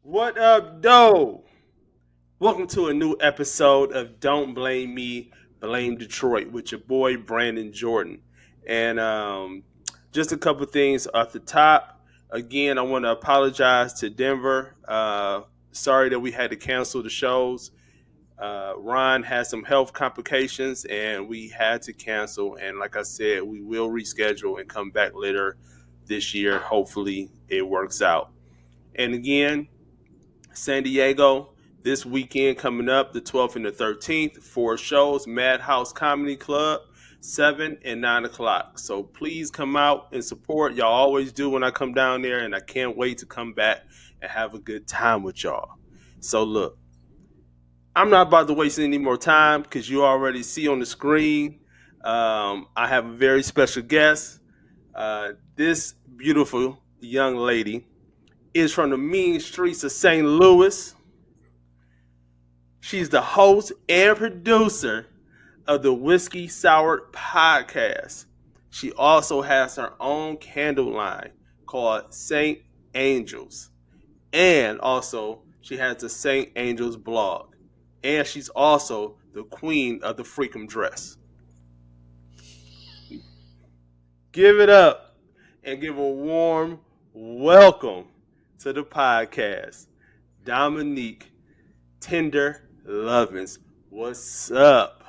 What up, doe? Welcome to a new episode of Don't Blame Me, Blame Detroit with your boy Brandon Jordan. And just a couple things off the top. Again, I want to apologize to Denver. Sorry that we had to cancel the shows. Ron had some health complications and we had to cancel. And like I said, we will reschedule and come back later this year. Hopefully, it works out. And again, San Diego this weekend coming up, the 12th and the 13th, four shows, Madhouse Comedy Club, 7 and 9 o'clock. So please come out and support. Y'all always do when I come down there, and I can't wait to come back and have a good time with y'all. So look, I'm not about to waste any more time because you already see on the screen. I have a very special guest. This beautiful young lady is from the mean streets of St. Louis. She's the host and producer of the Whiskey Sour podcast. She also has her own candle line called Saint Angels. And also, she has the Saint Angels blog. And she's also the queen of the freakum dress. Give it up and give a warm welcome to the podcast, Dominique Tender Lovings. What's up?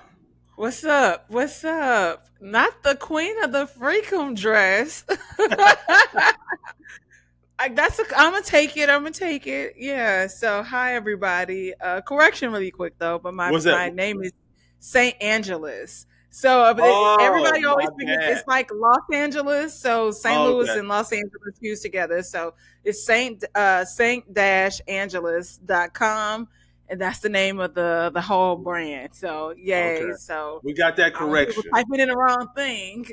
What's up? What's up? Not the queen of the freakum dress. I'm gonna take it. I'm gonna take it. Yeah. So hi everybody. Correction really quick though, but my What's that? my name is Saint Angeles. So Oh, everybody always my thinks bad. it's like Los Angeles. So St. Oh, Louis okay. and Los Angeles fused together. So it's Saint-Angeles.com, and that's the name of the whole brand. So Okay. yay. So We got that I don't want people correction. typing in the wrong thing.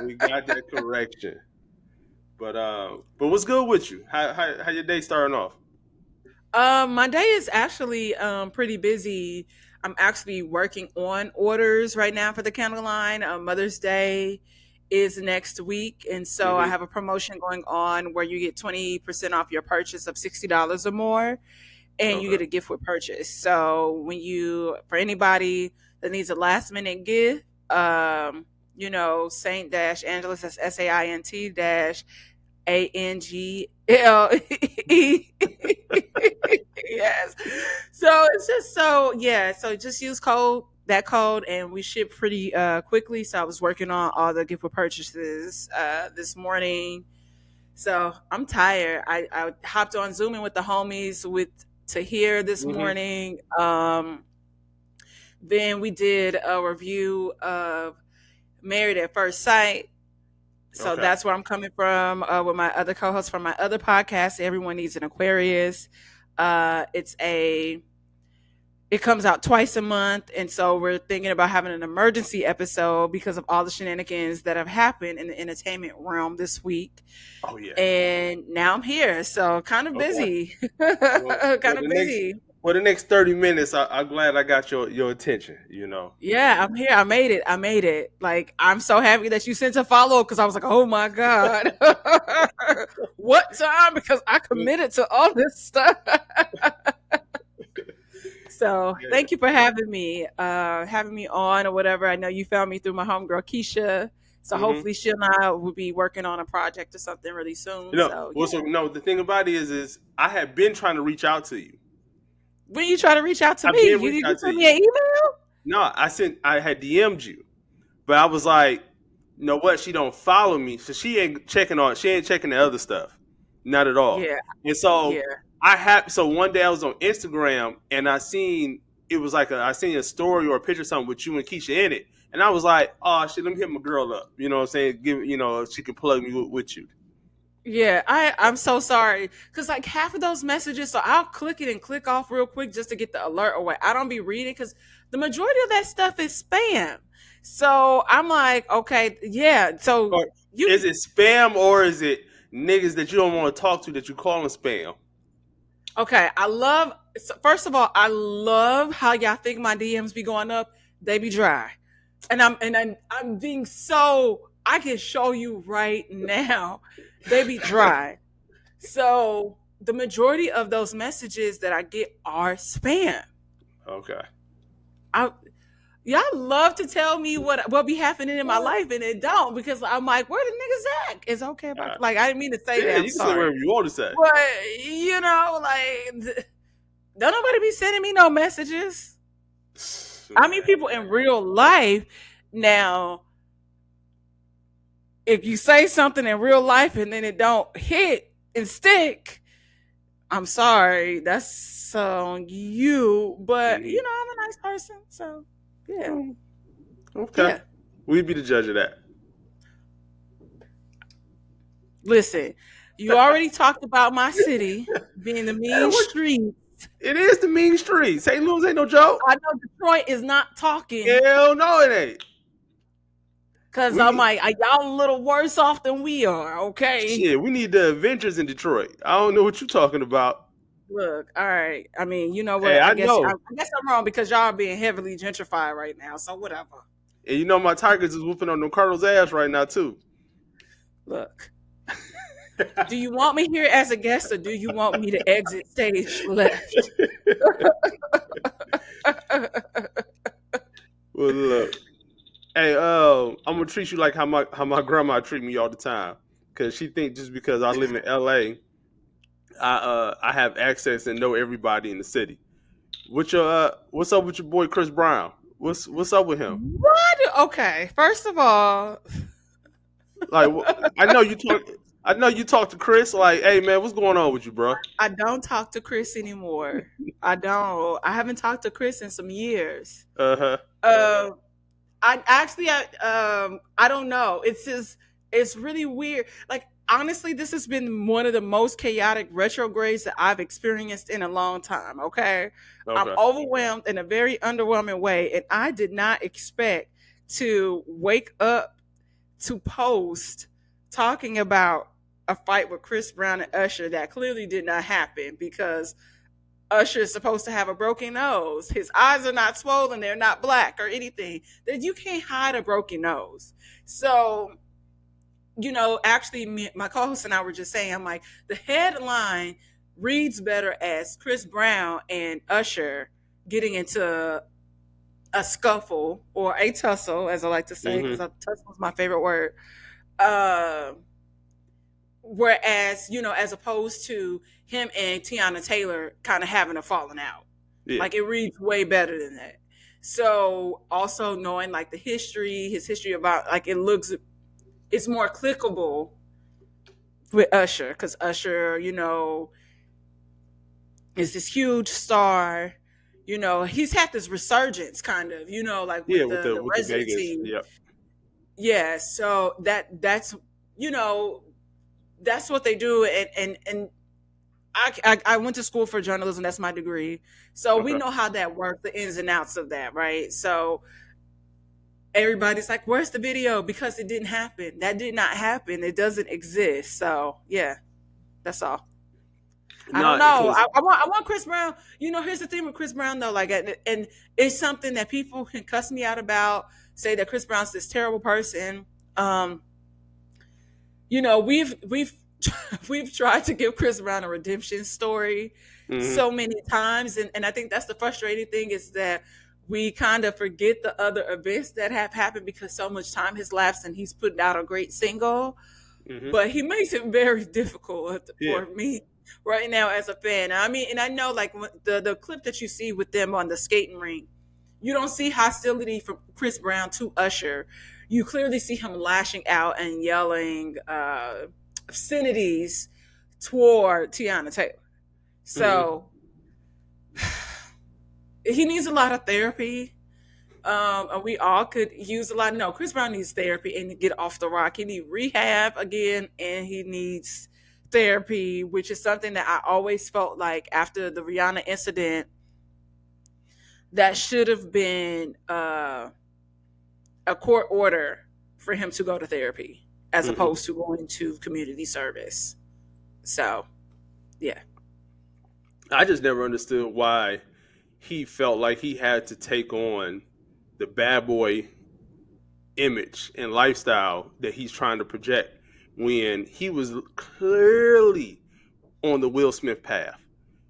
We got that correction. But what's good with you? How your day starting off? My day is actually pretty busy. I'm actually working on orders right now for the candle line. Mother's Day is next week, and so I Hmm. have a promotion going on where you get 20% off your purchase of $60 or more, and you Okay. get a gift with purchase. So for anybody that needs a last minute gift, Saint Dash Angeles, that's SAINT dash ANGLE. Yes. So it's just so yeah. So just use code, and we ship pretty quickly. So I was working on all the gift with purchases this morning. So I'm tired. I hopped on Zooming with the homies with to here this Hmm. morning. Then we did a review of Married at First Sight. So Okay. that's where I'm coming from with my other co-host from my other podcast. Everyone Needs an Aquarius. It's a it comes out twice a month, and so we're thinking about having an emergency episode because of all the shenanigans that have happened in the entertainment realm this week. Oh yeah. And now I'm here, so kind of Okay. busy, Well, well kind of the next busy. well the next 30 minutes, I'm glad I got your attention. Yeah, I'm here. I made it. I made it. Like, I'm so happy that you sent a follow because I was like, oh my God. What time? Because I committed to all this stuff. So Yeah. thank you for having me on or whatever. I know you found me through my homegirl Keisha. So Hmm. hopefully she and I will be working on a project or something really soon. So Well, yeah. so no. The thing about it is I had been trying to reach out to you. When you try to reach out to I've me, been you reached did you out to send me you. an email? No, I had DM'd you. But I was like, you know what? She don't follow me, so she ain't checking the other stuff, not at all. Yeah, And so yeah. so one day I was on Instagram and I seen a story or a picture or something with you and Keisha in it, and I was like, oh shit, let me hit my girl up. You know what I'm saying? Give if she can plug me with you. Yeah, I'm so sorry because like half of those messages, so I'll click it and click off real quick just to get the alert or what. I don't be reading because the majority of that stuff is spam. So I'm like, okay, yeah. So Or you is it spam or is it niggas that you don't want to talk to that you calling spam? okay? First of all, I love how y'all think my DMs be going up. They be dry, and I'm being so. I can show you right now. They be dry. So the majority of those messages that I get are spam. Okay. I Y'all love to tell me what be happening in my life and it don't, because I'm like, where the niggas at? It's okay if Uh, like, I didn't mean to say yeah, that. I'm you can say sorry. whatever you want to say. But like don't nobody be sending me no messages. I mean Man. people in real life. Now, if you say something in real life and then it don't hit and stick, I'm sorry. That's on you. But Mm-hmm. I'm a nice person. So yeah. Mm, okay. Yeah. We'd be the judge of that. Listen, you already talked about my city being the Hey, mean street. it is the mean street. St. Louis ain't no joke. I know Detroit is not talking Hell no, it ain't. because We I'm need like, y'all a little worse off than we are, okay? shit. We need the Avengers in Detroit. I don't know what you're talking about. Look, all right. I mean, you know Hey, what? I I know, guess I'm wrong because y'all are being heavily gentrified right now. So whatever. and you know my Tigers is whooping on them Cardinals' ass right now too. Look, do you want me here as a guest or do you want me to exit stage left? Well, look, hey, I'm gonna treat you like how my grandma treat me all the time, cause she think just because I live in LA, I have access and know everybody in the city. What's up with your boy Chris Brown? What's up with him? What? Okay, first of all, Like, I know you talk. I know you talk to Chris. Like, hey man, what's going on with you, bro? I don't talk to Chris anymore. I don't. I haven't talked to Chris in some years. Uh huh. Uh, I don't know. It's just it's really weird. Like honestly, this has been one of the most chaotic retrogrades that I've experienced in a long time. Okay, I'm Okay. overwhelmed in a very underwhelming way, and I did not expect to wake up to post talking about a fight with Chris Brown and Usher that clearly did not happen because Usher is supposed to have a broken nose. His eyes are not swollen, they're not black or anything. That you can't hide a broken nose. So, actually, my co-host and I were just saying, I'm like, the headline reads better as Chris Brown and Usher getting into a scuffle or a tussle, as I like to say, because Mhm. tussle is my favorite word. Uh, Whereas, as opposed to him and Tiana Taylor kind of having a falling out. Yeah. Like it reads way better than that. So also knowing like his history about like it's more clickable with Usher because Usher, is this huge star. He's had this resurgence kind of, like Yeah. with With the the Vegas. residency. Yep. Yeah. So you know, that's what they do. And I went to school for journalism. That's my degree. So we Okay. know how that works, the ins and outs of that, right? So everybody's like, where's the video? Because it didn't happen. That did not happen. It doesn't exist. So yeah, that's all. I don't Not know. because I want Chris Brown. Here's the thing with Chris Brown though, like, and it's something that people can cuss me out about, say that Chris Brown's this terrible person. Um, we've we've tried to give Chris Brown a redemption story mhm. so many times, and I think that's the frustrating thing is that we kind of forget the other events that have happened because so much time has lapsed and he's putting out a great single, Mhm. but he makes it very difficult Yeah. for me right now as a fan. I mean, and I know like the clip that you see with them on the skating rink, you don't see hostility from Chris Brown to Usher. You clearly see him lashing out and yelling obscenities toward Tiana Taylor. Mhm. So he needs a lot of therapy. And we all could use a lot. No, Chris Brown needs therapy and to get off the rock. He needs rehab again, and he needs therapy, which is something that I always felt like after the Rihanna incident, that should have been a court order for him to go to therapy as Mhm. opposed to going to community service. So, yeah. I just never understood why he felt like he had to take on the bad boy image and lifestyle that he's trying to project when he was clearly on the Will Smith path,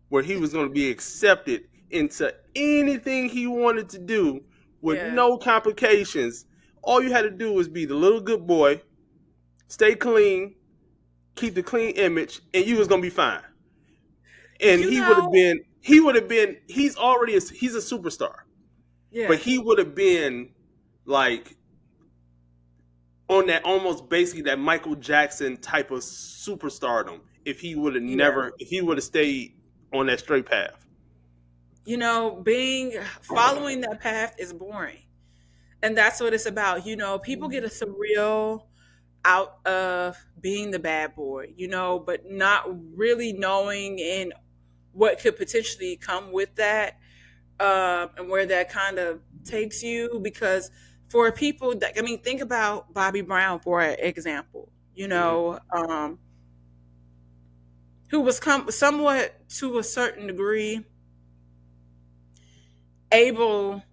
where he was going to be accepted into anything he wanted to do with Yeah. no complications. All you had to do was be the little good boy, stay clean, keep the clean image, and you was going to be fine. And You know, he's already he's a superstar, but yeah. he would have been like on that almost basically that Michael Jackson type of superstardom Yeah. if he would have stayed on that straight path. Being following that path is boring. And that's what it's about. People get a surreal out of being the bad boy, but not really knowing and what could potentially come with that, and where that kind of takes you. Because for people that, I mean, think about Bobby Brown, for example, Mm-hmm. who was somewhat to a certain degree able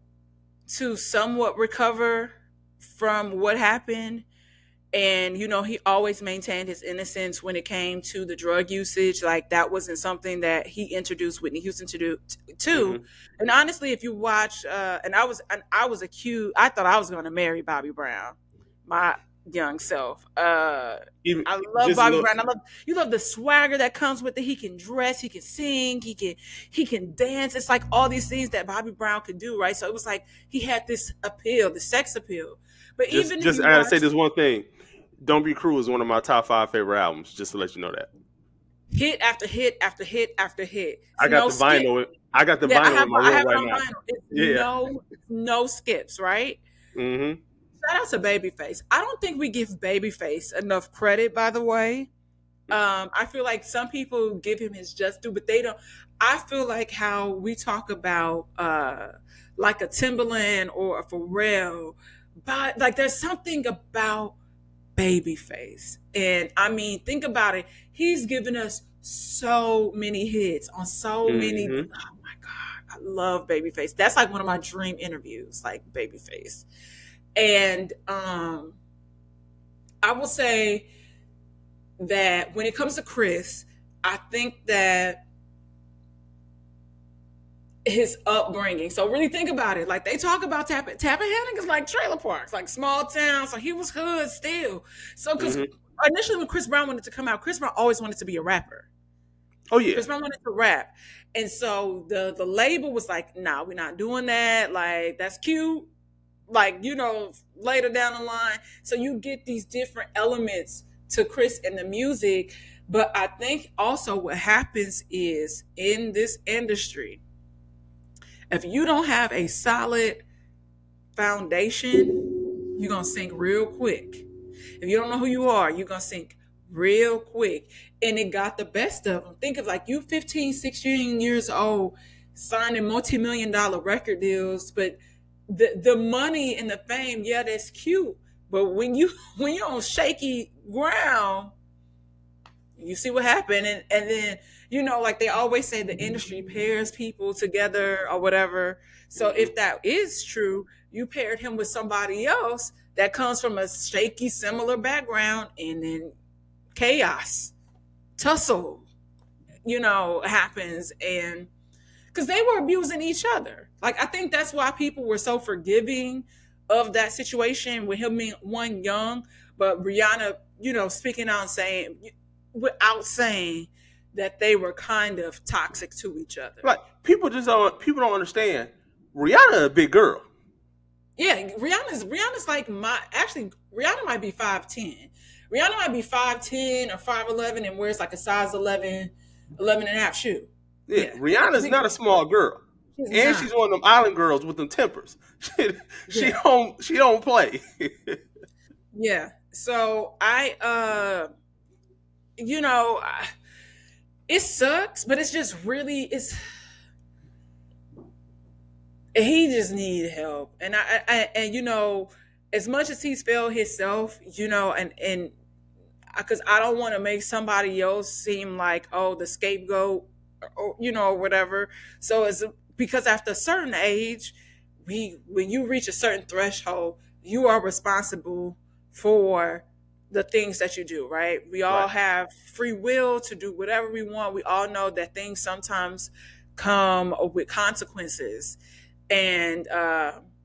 to somewhat recover from what happened. And he always maintained his innocence when it came to the drug usage. Like, that wasn't something that he introduced Whitney Houston to do to. Mm-hmm. And honestly, if you watch, and I was accused, I thought I was going to marry Bobby Brown, my young self. Even I love just Bobby look, Brown. You love the swagger that comes with it. He can dress, he can sing, he can dance. It's like all these things that Bobby Brown could do, right? So it was like he had this appeal, the sex appeal. But even if just you I gotta say watch this one thing. Don't Be Cruel is one of my top 5 favorite albums. Just to let you know that. hit after hit after hit after hit, it's I got no the skip. vinyl. I got the Yeah, vinyl in my I room have it right on now. vinyl. It's Yeah. no skips, right? Mm-hmm. Shout out to Babyface. I don't think we give Babyface enough credit, by the way. I feel like some people give him his just due, but they don't. I feel like how we talk about like a Timberland or a Pharrell, but like there's something about Babyface. And I mean, think about it. He's given us so many hits on so many. Mm-hmm. Oh my God, I love Babyface. That's like one of my dream interviews, like Babyface. And I will say that when it comes to Chris, I think that his upbringing. So really think about it. Like, they talk about Tappahannock is like trailer parks, like small towns. So he was hood still. So because Mm-hmm. initially when Chris Brown wanted to come out, Chris Brown always wanted to be a rapper. Oh yeah. Chris Brown wanted to rap, and so the label was like, "Nah, we're not doing that. Like, that's cute. Like, later down the line." So you get these different elements to Chris and the music. But I think also what happens is, in this industry, if you don't have a solid foundation, you're gonna sink real quick. If you don't know who you are, you're gonna sink real quick. And it got the best of them. Think of, like, you 15, 16 years old, signing multi-million-dollar record deals, but the money and the fame, yeah, that's cute. But when you when you're on shaky ground, you see what happened. And then, like they always say, the industry pairs people together or whatever. So Mm-hmm. if that is true, you paired him with somebody else that comes from a shaky similar background, and then chaos, tussle, happens. And because they were abusing each other. Like, I think that's why people were so forgiving of that situation with him being one young, but Rihanna, speaking out and saying, without saying that they were kind of toxic to each other. Like people don't understand. Rihanna a big girl. Yeah, Rihanna's like Rihanna might be 5'10". Rihanna might be 5'10" or 5'11" and wears like a size 11, 11 and a half shoe. Yeah, Yeah. Rihanna's Big not a girl. small girl, She's and not. she's one of them island girls with them tempers. She, she Yeah. don't she don't play. Yeah. So you know, it sucks, but it's just really he just needed help. And and as much as he's failed himself, and because I don't want to make somebody else seem like, oh, the scapegoat, or or whatever. So it's because after a certain age, when you reach a certain threshold, you are responsible for the things that you do, right? We all Right. have free will to do whatever we want. We all know that things sometimes come with consequences. And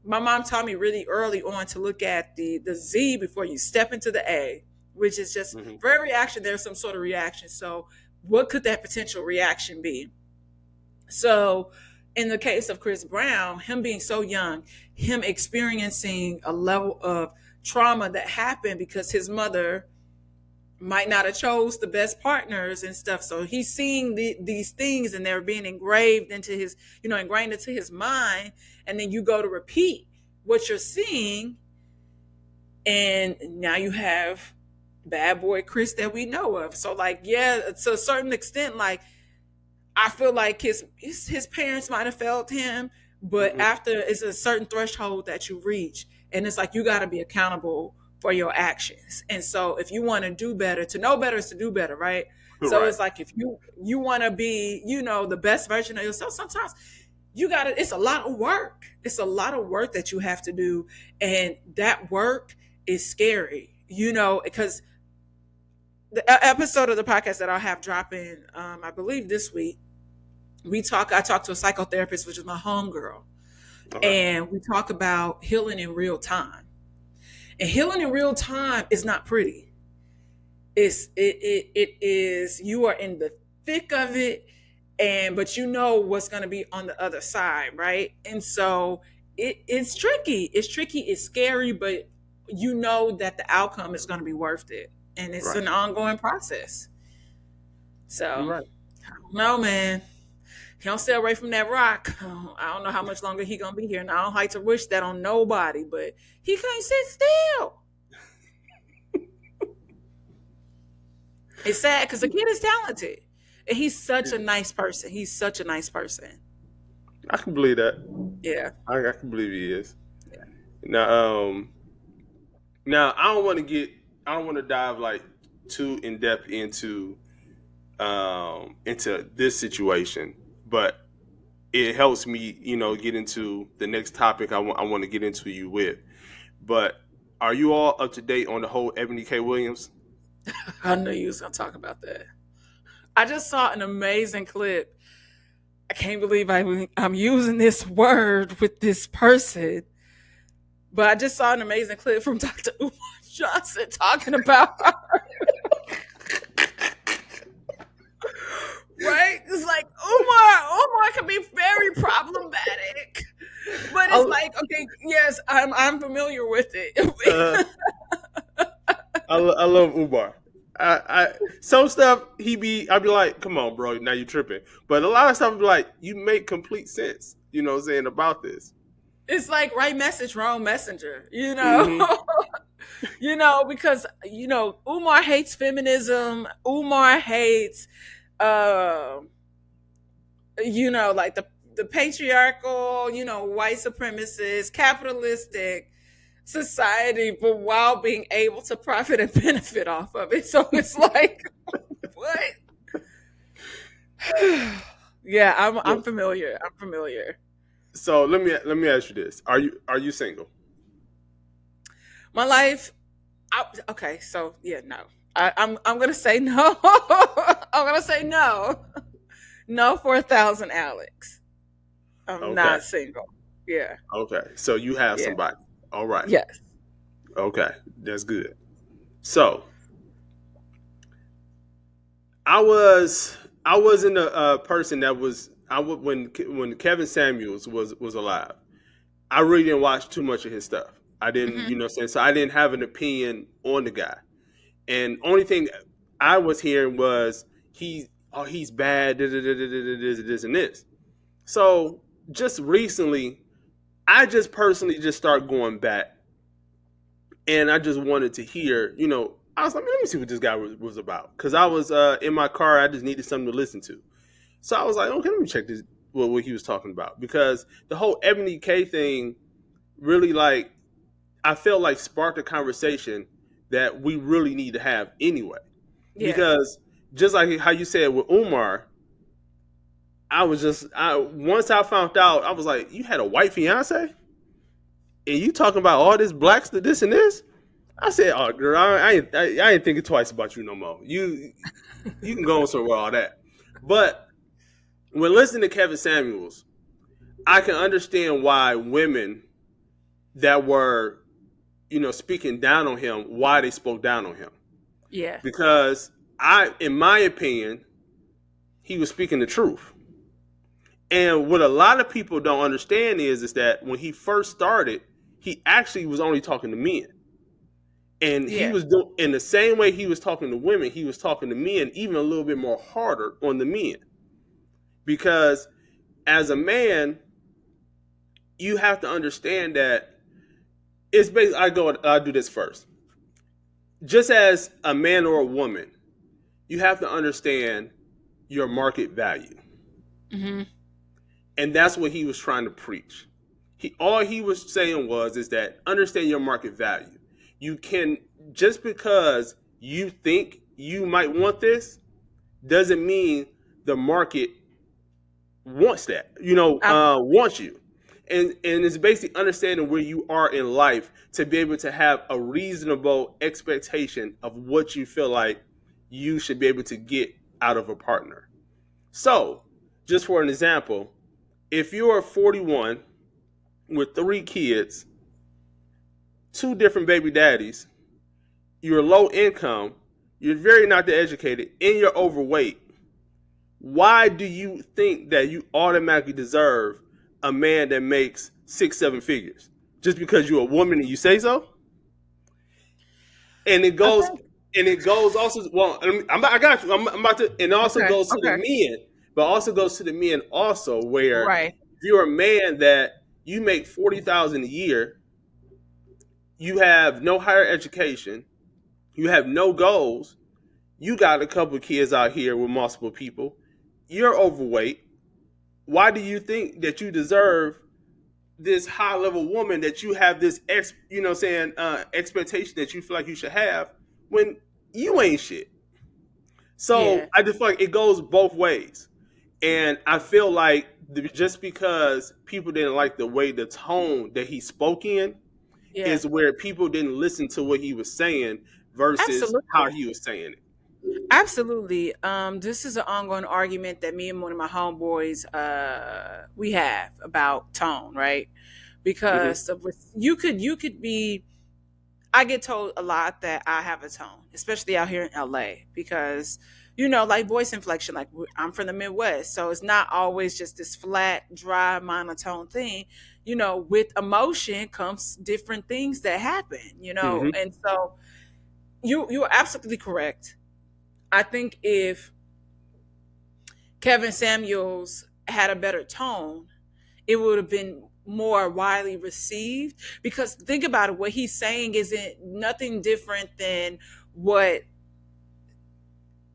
my mom taught me really early on to look at the Z before you step into the A, which is just Hmm. for every action, there's some sort of reaction. So, what could that potential reaction be? So, in the case of Chris Brown, him being so young, him experiencing a level of trauma that happened because his mother might not have chose the best partners and stuff. So he's seeing these things and they're being engraved into his, ingrained into his mind. And then you go to repeat what you're seeing. And now you have bad boy Chris that we know of. So like, yeah, to a certain extent, like I feel like his parents might have failed him, but Hmm. after it's a certain threshold that you reach, and it's like you got to be accountable for your actions. And so, if you want to do better, to know better is to do better, right? So Right. it's like if you want to be, the best version of yourself, sometimes you got to. It's a lot of work. It's a lot of work that you have to do, and that work is scary, because the episode of the podcast that I'll have dropping, I believe this week I talked to a psychotherapist, which is my homegirl, Okay. and we talk about healing in real time. And healing in real time is not pretty. It is, you are in the thick of it, and but you know what's going to be on the other side, right? And so it's tricky. It's tricky. It's scary, but you know that the outcome is going to be worth it, and it's Right. an ongoing process. You're So right. no, man. He don't stay away from that rock. I don't know how much longer he gonna be here, and I don't like to wish that on nobody, but he can't sit still. It's sad because the kid is talented, and he's such a nice person. He's such a nice person. I can believe that. Yeah. I can believe he is. Yeah. Now, now I don't want to dive like too in depth into this situation, but it helps me, get into the next topic I want to get into you with. But are you all up to date on the whole Ebony K. Williams? I knew you was gonna talk about that. I just saw an amazing clip. I can't believe I'm using this word with this person, but I just saw an amazing clip from Dr. Umar Johnson talking about right? It's like Umar can be very problematic. But it's I, like, okay, yes, I'm familiar with uh, it. I love Umar. I some stuff I'd be like, come on, bro, now you tripping. But a lot of stuff I'd be like, you make complete sense, what I'm saying about this. It's like right message, wrong messenger, Hmm. because Umar hates feminism. Umar hates uh, like the patriarchal, white supremacist, capitalistic society, but while being able to profit and benefit off of it. So it's like, what? Yeah, I'm familiar. I'm familiar. So let me ask you this: Are you single? My life. Okay, so yeah, no. I'm gonna say no. I'm gonna say no. No for 1,000, Alex. I'm Okay. not single. Yeah. Okay. So you have Yeah. somebody. All right. Yes. Okay. That's good. So I wasn't a person that was I would when Kevin Samuels was alive. I really didn't watch too much of his stuff. I didn't, Hmm. what I'm saying, so I didn't have an opinion on the guy. And only thing I was hearing was he's bad, this and this. So just recently, I just personally just started going back, and I just wanted to hear, I was like, let me see what this guy was about, because I was in my car, I just needed something to listen to. So I was like, okay, let me check this what he was talking about, because the whole Ebony K thing really like I felt like sparked a conversation that we really need to have anyway. Yeah. Because just like how you said with Umar, I once I found out, I was like, you had a white fiance, and you talking about all this blacks to this and this. I said, "Oh, girl, I ain't thinking twice about you no more. You can go on somewhere with all that." But when listening to Kevin Samuels, I can understand why women that were, speaking down on him, why they spoke down on him. Yeah. Because in my opinion, he was speaking the truth. And what a lot of people don't understand is that when he first started, he actually was only talking to men. And he Yeah. was doing in the same way he was talking to women, he was talking to men even a little bit more harder on the men. Because as a man, you have to understand that it's basically I do this first. Just as a man or a woman, you have to understand your market value. Hmm. And that's what he was trying to preach. All he was saying was is that understand your market value. You can just because you think you might want this doesn't mean the market wants that. Wants you. And it's basically understanding where you are in life to be able to have a reasonable expectation of what you feel like you should be able to get out of a partner. So, just for an example, if you are 41 with 3 kids, 2 different baby daddies, you're low income, you're very not that educated, and you're overweight, why do you think that you automatically deserve a man that makes 6, 7 figures? Just because you're a woman and you say so? And it I goes think. and it goes also well, I got you. I'm about to and it also Okay. goes to the Okay. men, but also goes to the men also where Right. if you're a man that you make 40,000 a year, you have no higher education, you have no goals, you got a couple of kids out here with multiple people, you're overweight. Why do you think that you deserve this high level woman that you have this expectation that you feel like you should have when you ain't shit? Yeah. So I just feel like it goes both ways. And I feel like just because people didn't like the way the tone that he spoke in Yeah. is where people didn't listen to what he was saying versus how Absolutely. he was saying it. Absolutely. This is an ongoing argument that me and one of my homeboys we have about tone, right? Hmm. Because you could be. I get told a lot that I have a tone, especially out here in LA, because like voice inflection. Like I'm from the Midwest, so it's not always just this flat, dry, monotone thing. With emotion comes different things that happen. Hmm. And so you're absolutely correct. I think if Kevin Samuels had a better tone, it would have been more widely received. Because think about it, what he's saying isn't nothing different than what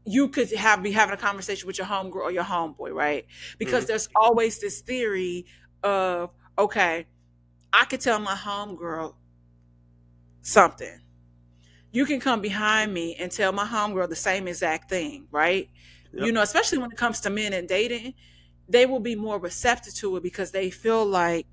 you could be having a conversation with your homegirl or your homeboy, right? Because Hmm. there's always this theory of, okay, I could tell my homegirl something. You can come behind me and tell my homegirl the same exact thing, right? Yep. Especially when it comes to men and dating, they will be more receptive to it because they feel like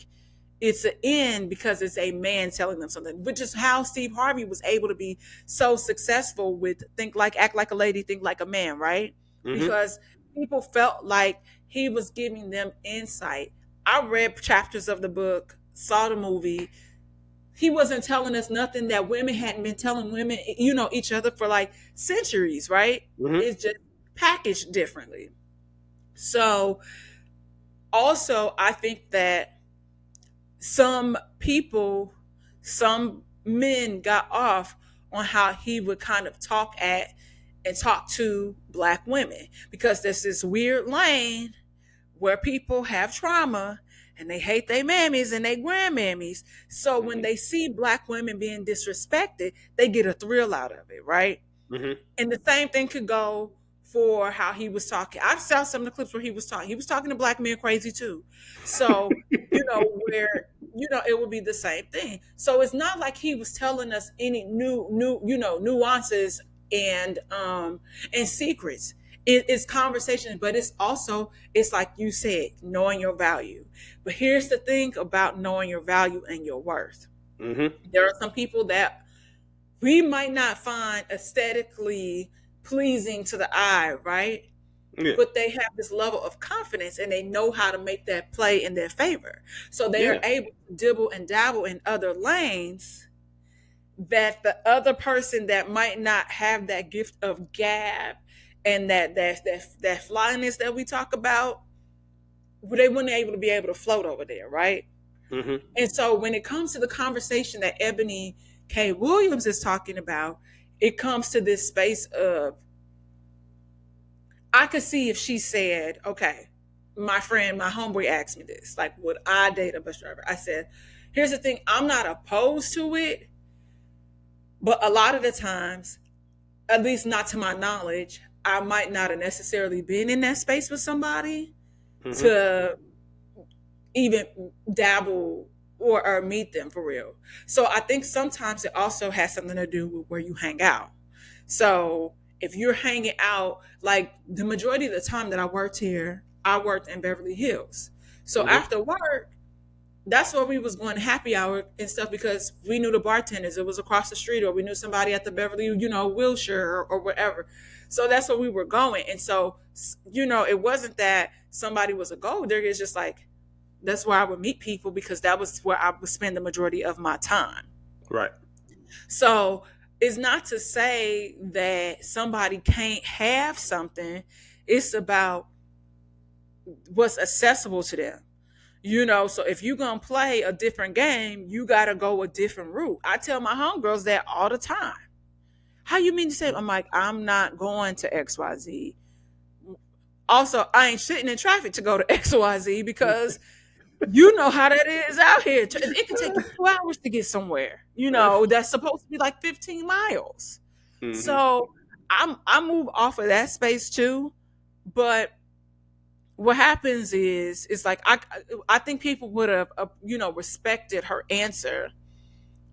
it's an end because it's a man telling them something, which is how Steve Harvey was able to be so successful with Think Like, Act Like a Lady, Think Like a Man, right? Hmm. Because people felt like he was giving them insight. I read chapters of the book, saw the movie. He wasn't telling us nothing that women hadn't been telling women, each other for like centuries, right? Hmm. It's just packaged differently. So, also, I think that some people, some men got off on how he would kind of talk to black women because there's this weird lane where people have trauma and they hate their mammies and their grandmammies. So when Hmm. they see black women being disrespected, they get a thrill out of it, right? Hmm. And the same thing could go for how he was talking. I saw some of the clips where he was talking. He was talking to black men crazy too. So, where it would be the same thing. So it's not like he was telling us any new, nuances and secrets. It's conversation, but it's like you said, knowing your value. But here's the thing about knowing your value and your worth. Hmm. There are some people that we might not find aesthetically pleasing to the eye, right? Yeah. But they have this level of confidence and they know how to make that play in their favor. So they are Yeah. able to dibble and dabble in other lanes that the other person that might not have that gift of gab and that flyness that we talk about, they wouldn't able to be able to float over there, right? Hmm. And so when it comes to the conversation that Ebony K. Williams is talking about, it comes to this space of, I could see if she said, okay, my friend, my homeboy asked me this, like, would I date a bus driver? I said, here's the thing, I'm not opposed to it, but a lot of the times, at least not to my knowledge, I might not have necessarily been in that space with somebody Hmm. to even dabble or meet them for real. So I think sometimes it also has something to do with where you hang out. So if you're hanging out, like the majority of the time that I worked here, I worked in Beverly Hills. So Hmm. after work, that's where we was going to happy hour and stuff because we knew the bartenders. It was across the street, or we knew somebody at the Beverly, Wilshire or whatever. So that's where we were going. And so, it wasn't that somebody was a gold digger. It's just like that's where I would meet people because that was where I would spend the majority of my time. Right. So it's not to say that somebody can't have something. It's about what's accessible to them. So if you're gonna play a different game, you gotta go a different route. I tell my homegirls that all the time. How you mean to say? I'm like, I'm not going to XYZ. Also, I ain't sitting in traffic to go to XYZ because you know how that is out here. It can take you 2 hours to get somewhere, that's supposed to be like 15 miles. Hmm. So I move off of that space too. But what happens is it's like I think people would have respected her answer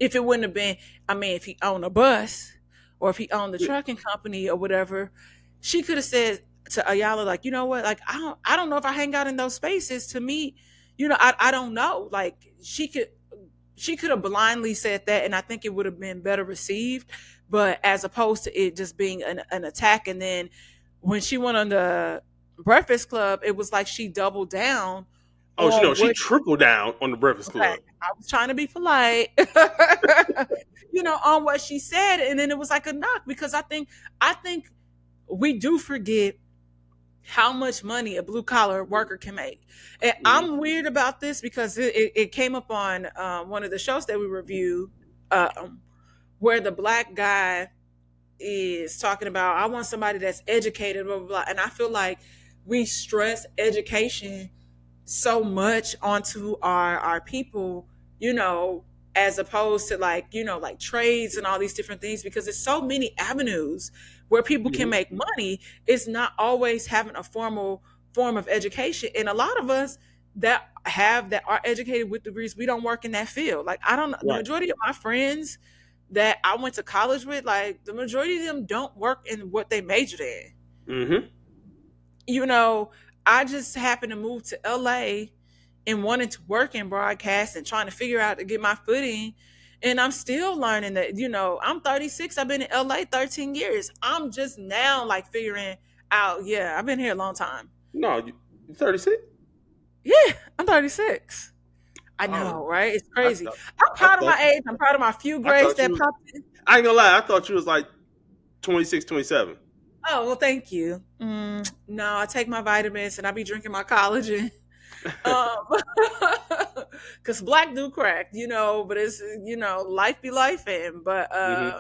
if it wouldn't have been, I mean, if he owned a bus or if he owned the Yeah. trucking company or whatever, she could have said to Ayala, like, you know what, like I don't know if I hang out in those spaces. To me, I don't know. Like she could have blindly said that, and I think it would have been better received. But as opposed to it just being an attack, and then when she went on the Breakfast Club, it was like she doubled down Oh, on she what. tripled down on the Breakfast Okay, Club. I was trying to be polite, on what she said, and then it was like a knock because I think we do forget how much money a blue collar worker can make. And Hmm. I'm weird about this because it came up on one of the shows that we reviewed, um, where the black guy is talking about, I want somebody that's educated, blah blah blah, and I feel like we stress education so much onto our people, you know, as opposed to like, like trades and all these different things because there's so many avenues where people can Hmm. make money. It's not always having a formal form of education. And a lot of us that are educated with degrees, we don't work in that field. Like I don't the Right. majority of my friends that I went to college with, like the majority of them don't work in what they majored in. Hmm. you know, I just happened to move to LA and wanted to work in broadcast and trying to figure out to get my footing. And I'm still learning that, I'm 36. I've been in LA 13 years. I'm just now like figuring out, yeah, I've been here a long time. No, you 36. Yeah, I'm 36. I Oh, know, right? It's I crazy. thought I'm I proud of thought my age. I'm proud of my few I grades thought that you. popped in. I ain't gonna lie. I thought you was like 26, 27. Oh, well, thank you. No, I take my vitamins and I be drinking my collagen. Um, cause black do crack, but it's life be life in. But Hmm.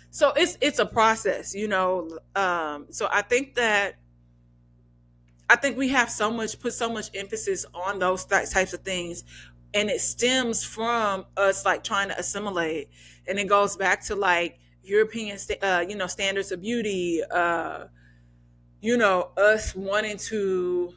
so it's a process. So I think we have put so much emphasis on those types of things, and it stems from us like trying to assimilate, and it goes back to like European, standards of beauty. Us wanting to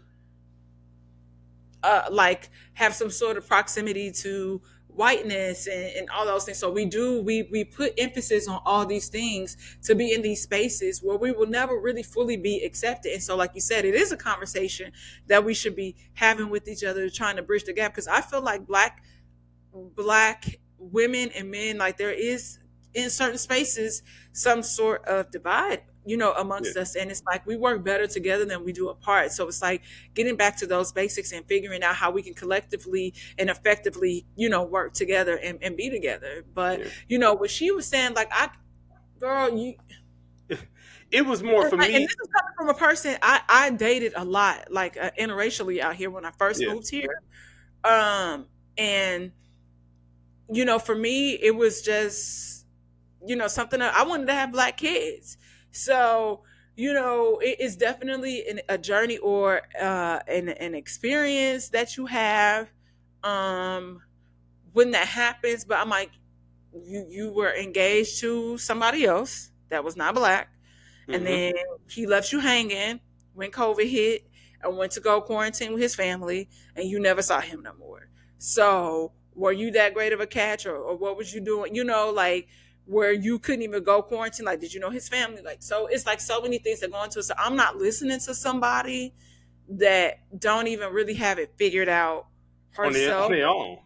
like have some sort of proximity to whiteness and all those things. So we put emphasis on all these things to be in these spaces where we will never really fully be accepted. And so, like you said, it is a conversation that we should be having with each other, trying to bridge the gap. Because I feel like black women and men, like there is in certain spaces some sort of divide, Yeah. amongst us, and it's like we work better together than we do apart. So it's like getting back to those basics and figuring out how we can collectively and effectively, work together and be together. But Yeah. what she was saying, like, girl, you It was more for and this me. is coming from a person I dated a lot, like, interracially out here when I first Yeah. moved here. And for me, it was just, something that I wanted to have black kids. So, it is definitely a journey or an experience that you have um, when that happens. But I'm like, you were engaged to somebody else that was not black, and Hmm. then he left you hanging when COVID hit and went to go quarantine with his family, and you never saw him no more. So, were you that great of a catch, or what was you doing? Like, where you couldn't even go quarantine? Like, did you know his family? Like, so it's like so many things that go into it. So, I'm not listening to somebody that don't even really have it figured out On herself. their own.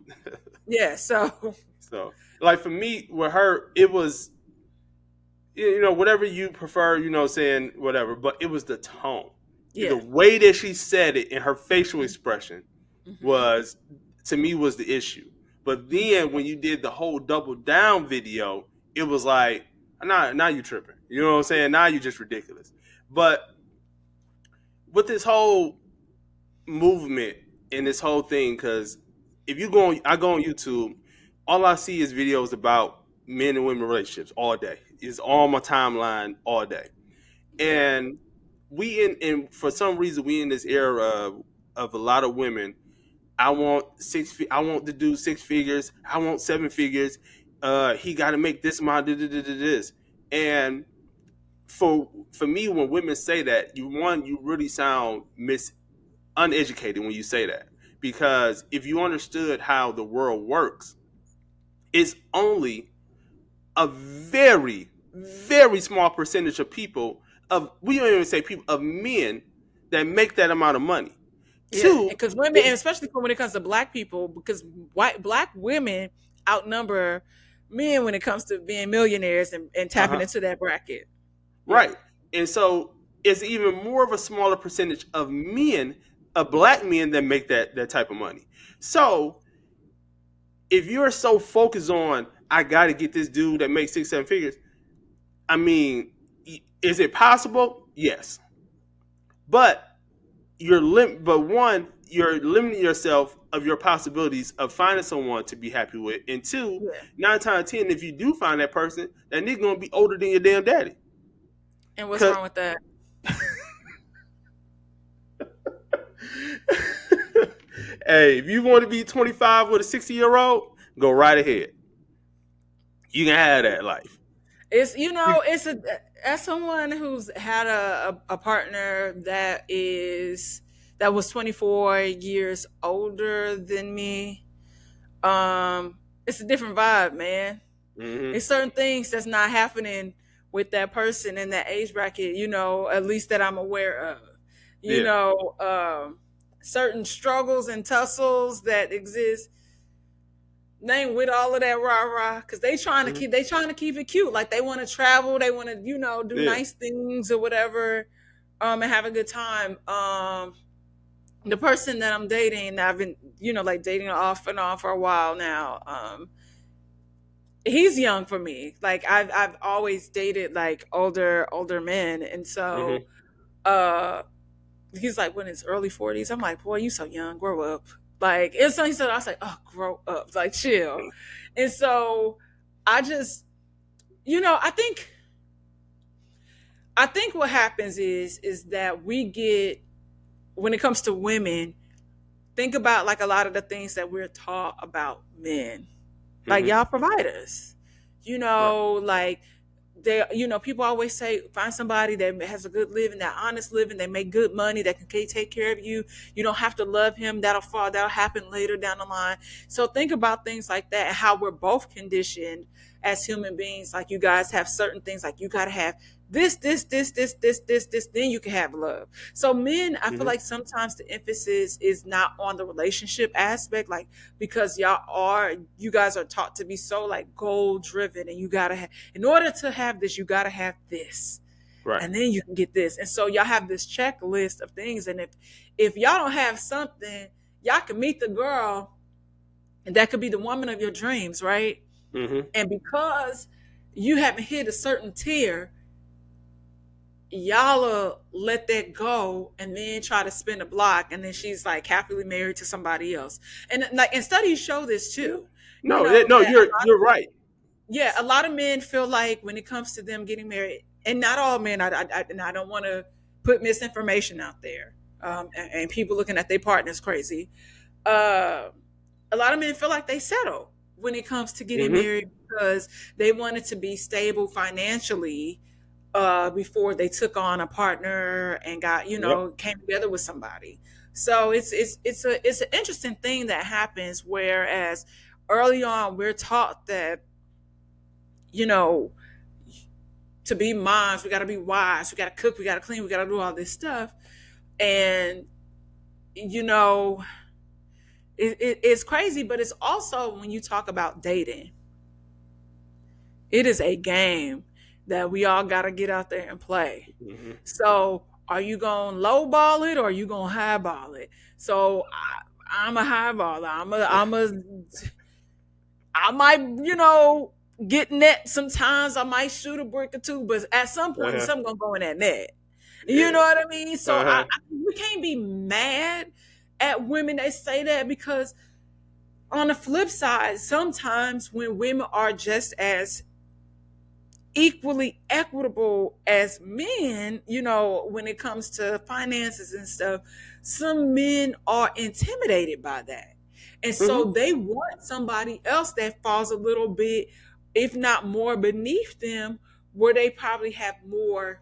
Yeah. So, So, like for me, with her, it was whatever you prefer, saying whatever, but it was the tone, the yeah. way that she said it, and her facial expression Hmm. was, to me, was the issue. But then when you did the whole double down video, it was like, now you tripping. You know what I'm saying? Now you just ridiculous. But with this whole movement and this whole thing, because if you go on, I go on YouTube, all I see is videos about men and women relationships all day. It's on my timeline all day. Yeah. And and for some reason we in this era of a lot of women. I want to do 6 figures. I want 7 figures. He got to make this amount. This. And for me, when women say that, you really sound uneducated when you say that, because if you understood how the world works, it's only a very very small percentage of people, of we don't even say people, of men that make that amount of money. Yeah, Two, because women, and it's especially when it comes to black people, because black women outnumber men when it comes to being millionaires and tapping uh-huh, into that bracket. Yeah, right. And so it's even more of a smaller percentage of men, of black men, that make that type of money. So if you're so focused on, I got to get this dude that makes 6 7 figures, I mean, is it possible? Yes, but but one, you're limiting yourself of your possibilities of finding someone to be happy with, and two, yeah. 9 times 10, if you do find that person, that nigga gonna be older than your damn daddy. And what's Cause wrong with that? hey, if you want to be 25 with a 60-year-old, go right ahead. You can have that life. It's it's a as someone who's had a partner that was 24 years older than me. It's a different vibe, man. Hmm. It's certain things that's not happening with that person in that age bracket, at least that I'm aware of. You Yeah. know, certain struggles and tussles that exist. They ain't with all of that rah rah because Hmm. they trying to keep it cute. Like they want to travel, they want to do Yeah. nice things or whatever, and have a good time. The person that I'm dating, I've been like dating off and on for a while now. He's young for me. Like I've always dated like older men, and so Hmm. uh he's like when it's early 40s. I'm like, boy, you so young, grow up. Like it's something he said. I was like, oh, grow up, like chill. And so I just I think what happens is that we get, when it comes to women, think about like a lot of the things that we're taught about men. Like Hmm. y'all providers. Right. Like they people always say find somebody that has a good living, that honest living, they make good money, that can take care of you. You don't have to love him. That'll happen later down the line. So think about things like that and how we're both conditioned as human beings. Like you guys have certain things, like you gotta have this, then you can have love. So men, I feel Mhm. like sometimes the emphasis is not on the relationship aspect, like because you guys are taught to be so like goal driven, and you gotta have, in order to have this, you gotta have this, Right. and then you can get this. And so y'all have this checklist of things, and if y'all don't have something, y'all can meet the girl, and that could be the woman of your dreams, right? Mhm. And because you haven't hit a certain tier, y'all let that go and then try to spin a block, and then she's like happily married to somebody else. And like, and studies show this too, No, no, that you're right. yeah, a lot of men feel like when it comes to them getting married, and not all men, and I don't want to put misinformation out there, and people looking at their partners crazy. uh, a lot of men feel like they settle when it comes to getting Mhm. married because they wanted to be stable financially before they took on a partner and got, Yep. came together with somebody. So it's an interesting thing that happens. Whereas early on we're taught that, you know to be moms, we got to be wives, we got to cook, we got to clean, we got to do all this stuff. And you know it's crazy, but it's also, when you talk about dating, it is a game that we all got to get out there and play. Mhm. So are you going to lowball it, or are you going to highball it? So I'm a highballer. I might, get net sometimes. I might shoot a brick or two, but at some point, Uh-huh. something going to go in that net. You know Yeah. what I mean? So Uh-huh. we can't be mad at women that say that, because on the flip side, sometimes when women are just as equally equitable as men, when it comes to finances and stuff, some men are intimidated by that. And so Mhm. they want somebody else that falls a little bit, if not more, beneath them, where they probably have more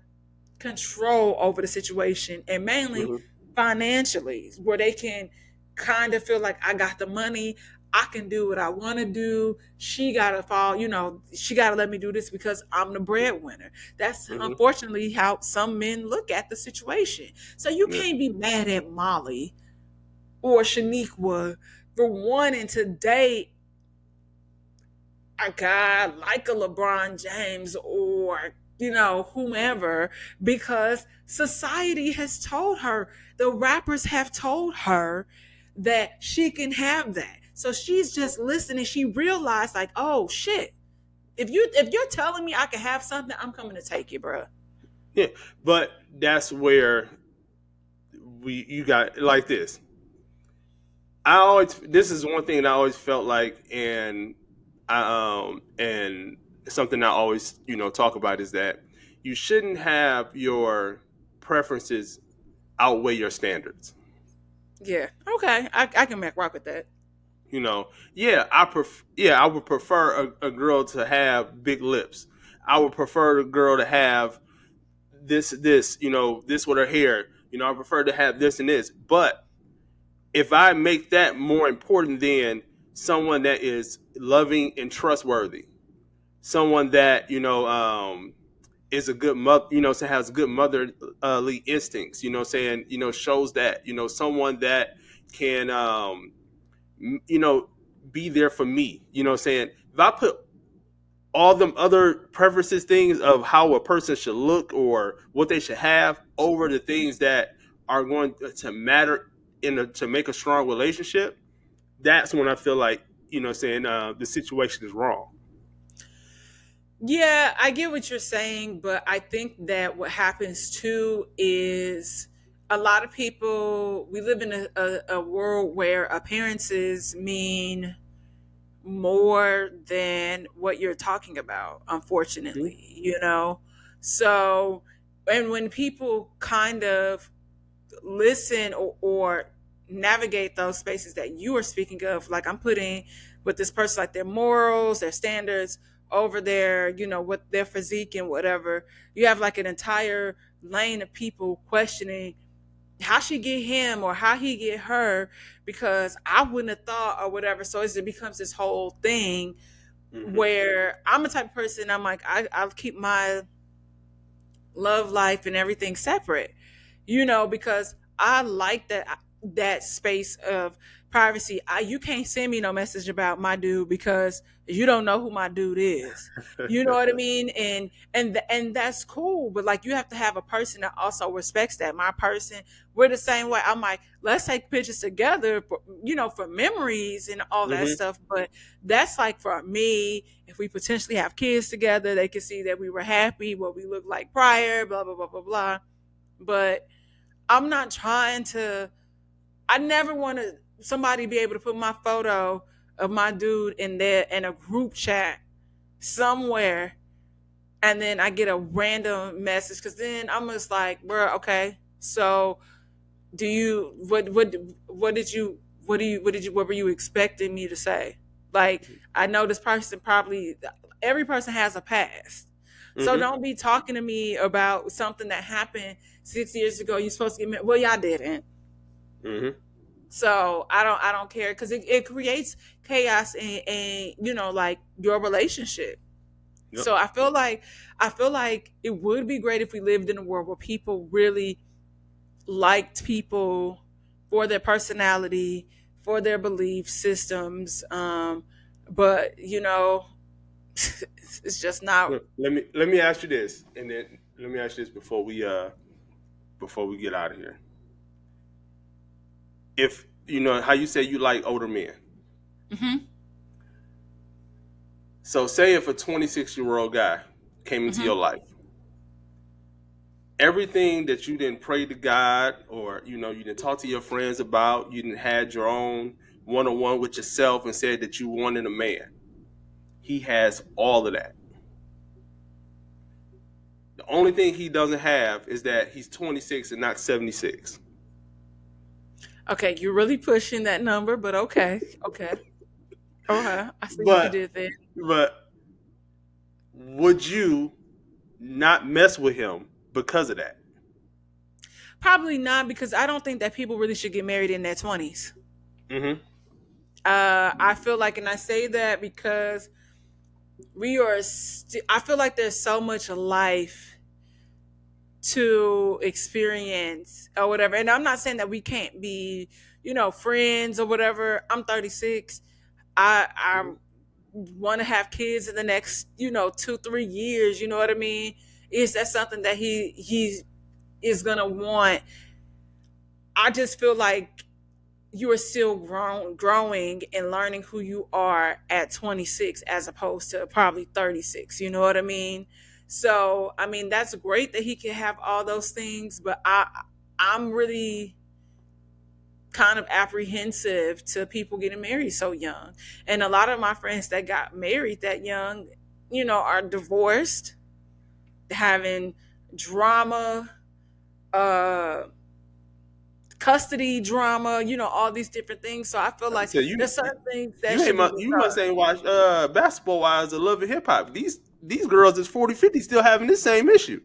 control over the situation, and mainly Mhm. financially, where they can kind of feel like, I got the money, I can do what I want to do. She gotta fall, she gotta let me do this because I'm the breadwinner. That's Mhm. unfortunately how some men look at the situation. So you Yeah. can't be mad at Molly or Shaniqua for wanting to date a guy like a LeBron James, or whomever, because society has told her, the rappers have told her that she can have that. So she's just listening. She realized, like, oh shit, if you're telling me I can have something, I'm coming to take you, bro. Yeah. But that's where you got like this. This is one thing that I always felt like, and something I always talk about is that you shouldn't have your preferences outweigh your standards. Yeah, okay, I can make rock with that. Yeah, I would prefer a girl to have big lips. I would prefer a girl to have this with her hair. I prefer to have this and this. But if I make that more important than someone that is loving and trustworthy, someone that is a good mother, so has good motherly instincts, saying, shows that, someone that can, you know, be there for me, saying if I put all them other preferences, things of how a person should look or what they should have over the things that are going to matter to make a strong relationship, that's when I feel like saying the situation is wrong. Yeah, I get what you're saying, but I think that what happens too is, a lot of people, we live in a world where appearances mean more than what you're talking about, Mhm. unfortunately, So, and when people kind of listen, or navigate those spaces that you are speaking of, like, I'm putting with this person, like their morals, their standards over their, what their physique and whatever, you have like an entire lane of people questioning how she get him or how he get her, because I wouldn't have thought, or whatever. So it becomes this whole thing Mhm. where I'm a type of person, I'm like, I'll keep my love life and everything separate, because I like that space of privacy. You can't send me no message about my dude because you don't know who my dude is. You know what I mean? And that's cool, but like you have to have a person that also respects that. My person, we're the same way. I'm like, let's take pictures together for, for memories and all that Hmm. stuff. But that's like for me, if we potentially have kids together, they can see that we were happy, what we looked like prior, blah blah blah blah blah. But I'm not trying to. I never want to somebody be able to put my photo of my dude in there in a group chat somewhere, and then I get a random message because then I'm just like, bro, okay, so do you what did you what were you expecting me to say? Like, I know this person probably, every person has a past, so Hmm. don't be talking to me about something that happened 6 years ago. You're supposed to get married. Well, y'all didn't. Hmm. So I don't care because it creates chaos and like your relationship. Yep. So I feel like it would be great if we lived in a world where people really liked people for their personality, for their belief systems. But it's just not. Look, let me ask you this, and then let me ask you this before we get out of here. If you know how you say you like older men, Hmm. so say if a 26-year-old guy came into Hmm. your life, everything that you didn't pray to God, or you didn't talk to your friends about, you didn't had your own one-on-one with yourself and said that you wanted a man. He has all of that. The only thing he doesn't have is that he's 26 and not 76. Okay, you're really pushing that number, but okay, okay, okay. I see what you But did there. but would you not mess with him because of that? Probably not, because I don't think that people really should get married in their 20s. Hmm. I feel like, and I say that because I feel like there's so much life to experience or whatever. And I'm not saying that we can't be, friends or whatever. I'm 36. I want to have kids in the next, 2-3 years. You know what I mean? Is that something that he is gonna want? I just feel like you are still growing and learning who you are at 26 as opposed to probably 36. You know what I mean? So I mean, that's great that he can have all those things, but I'm really kind of apprehensive to people getting married so young. And a lot of my friends that got married that young, are divorced, having drama, uh custody drama, all these different things. So I feel like So you there's certain things that you ain't should be you must resolved. ain't watch Basketball Wives or Love and Hip Hop. These girls that's 40, 50 still having this same issue.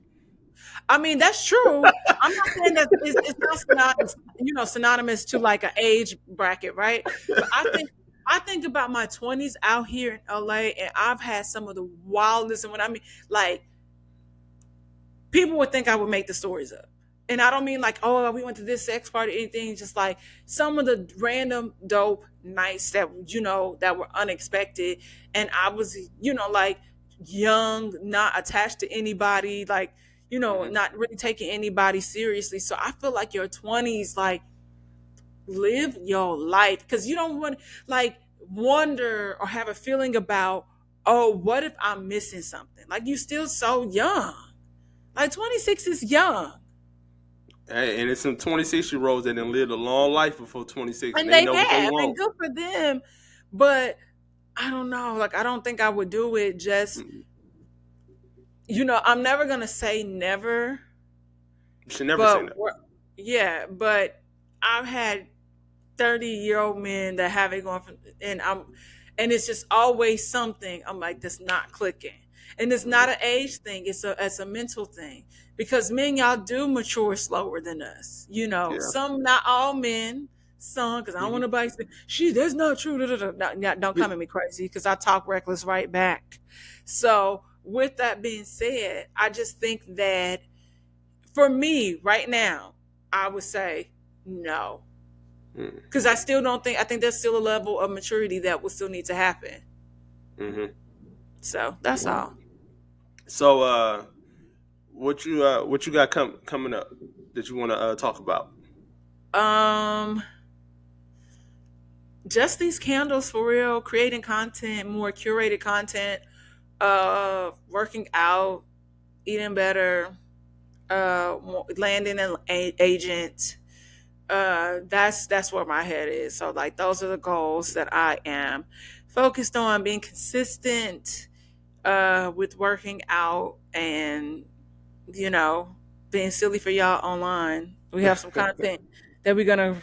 I mean, that's true. I'm not saying that it's not synonymous to like an age bracket, right? But I think about my 20s out here in LA, and I've had some of the wildest. And when I mean, like, people would think I would make the stories up. And I don't mean like, oh, we went to this sex party, anything, just like some of the random dope nights that, that were unexpected. And I was, like young, not attached to anybody, like, Hmm. not really taking anybody seriously. So I feel like your 20s, like, live your life because you don't want, like, wonder or have a feeling about, oh, what if I'm missing something? Like, you still so young. Like, 26 is young. And it's some 26-year-olds that done lived a long life before 26 and And they they know what they have, and want. good for them. But I don't know. Like, I don't think I would do it just, Mm-mm. I'm never going to say never. You should never say But that. yeah, but I've had 30-year-old men that have it going from, and it's just always something. I'm like, that's not clicking. And it's not Hmm. an age thing, it's a mental thing. Because men, y'all do mature slower than us. Yeah. Some, not all men, some, because I don't want Hmm. nobody to say, that's not true. Da, da, da. No, don't come at me crazy because I talk reckless right back. So with that being said, I just think that For me, right now, I would say no. Because I still don't think, I think there's still a level of maturity that will still need to happen. Mm-hmm. So that's all. So, what you got coming up that you want to talk about? Um, just these candles for real, creating content, more curated content, working out, eating better, landing an agent. That's where my head is. So like those are the goals that I am focused on, being consistent with working out and you know being silly for y'all online. We have some content that we're gonna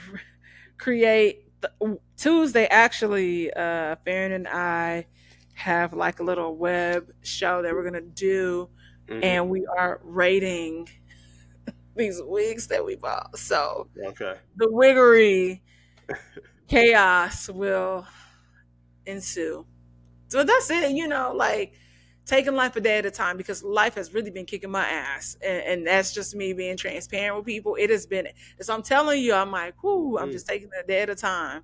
create. Tuesday actually, Farron and I have like a little web show that we're gonna do, Mm-hmm. and we are rating these wigs that we bought. So Okay. the wiggery chaos will ensue. So that's it, like taking life a day at a time because life has really been kicking my ass. And that's just me being transparent with people. It has been, so I'm telling you, I'm like, whoo, I'm Mm. just taking it a day at a time.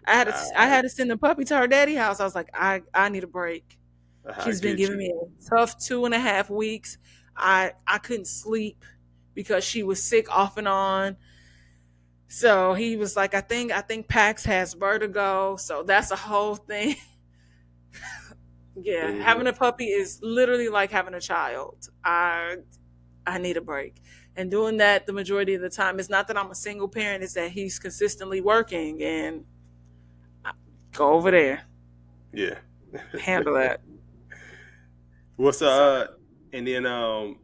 All I right. had to send the puppy to her daddy house. I was like, I need a break. I She's been get giving you. me a tough 2.5 weeks. I couldn't sleep because she was sick off and on. So he was like, I think Pax has vertigo. So that's a whole thing. Yeah, Mm-hmm. having a puppy is literally like having a child. I need a break. And doing that the majority of the time, it's not that I'm a single parent, it's that he's consistently working and I go over there, Yeah. handle that. What's So and then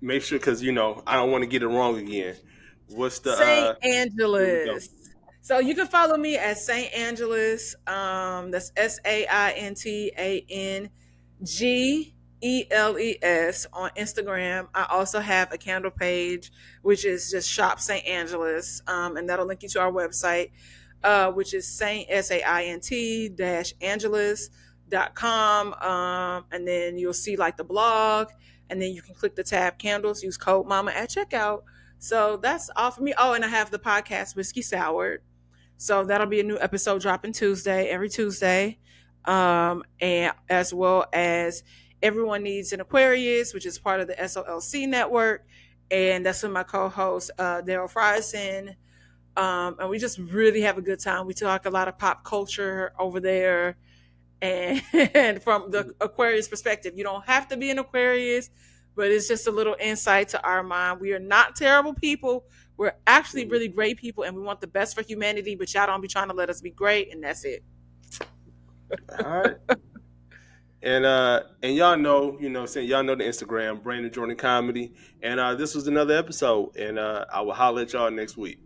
make sure because I don't want to get it wrong again. What's the St. here we go. Angeles. So you can follow me at St. Angeles. That's SAINTANGELES on Instagram. I also have a candle page, which is just Shop St. Angeles, and that'll link you to our website, which is SAINT Angeles.com. And then you'll see like the blog, and then you can click the tab candles, use code MAMA at checkout. So that's all for me. Oh, and I have the podcast Whiskey Sour. So that'll be a new episode dropping Tuesday, every Tuesday. And as well as Everyone Needs an Aquarius, which is part of the SOLC network. And that's with my co-host, Daryl Frison. And we just really have a good time. We talk a lot of pop culture over there. And, and from the Aquarius perspective, you don't have to be an Aquarius, but it's just a little insight to our mind. We are not terrible people. We're actually Mhm. really great people, and we want the best for humanity. But y'all don't be trying to let us be great, and that's it. All right. And y'all know, saying y'all know the Instagram, Brandon Jordan Comedy. And this was another episode. And I will holler at y'all next week.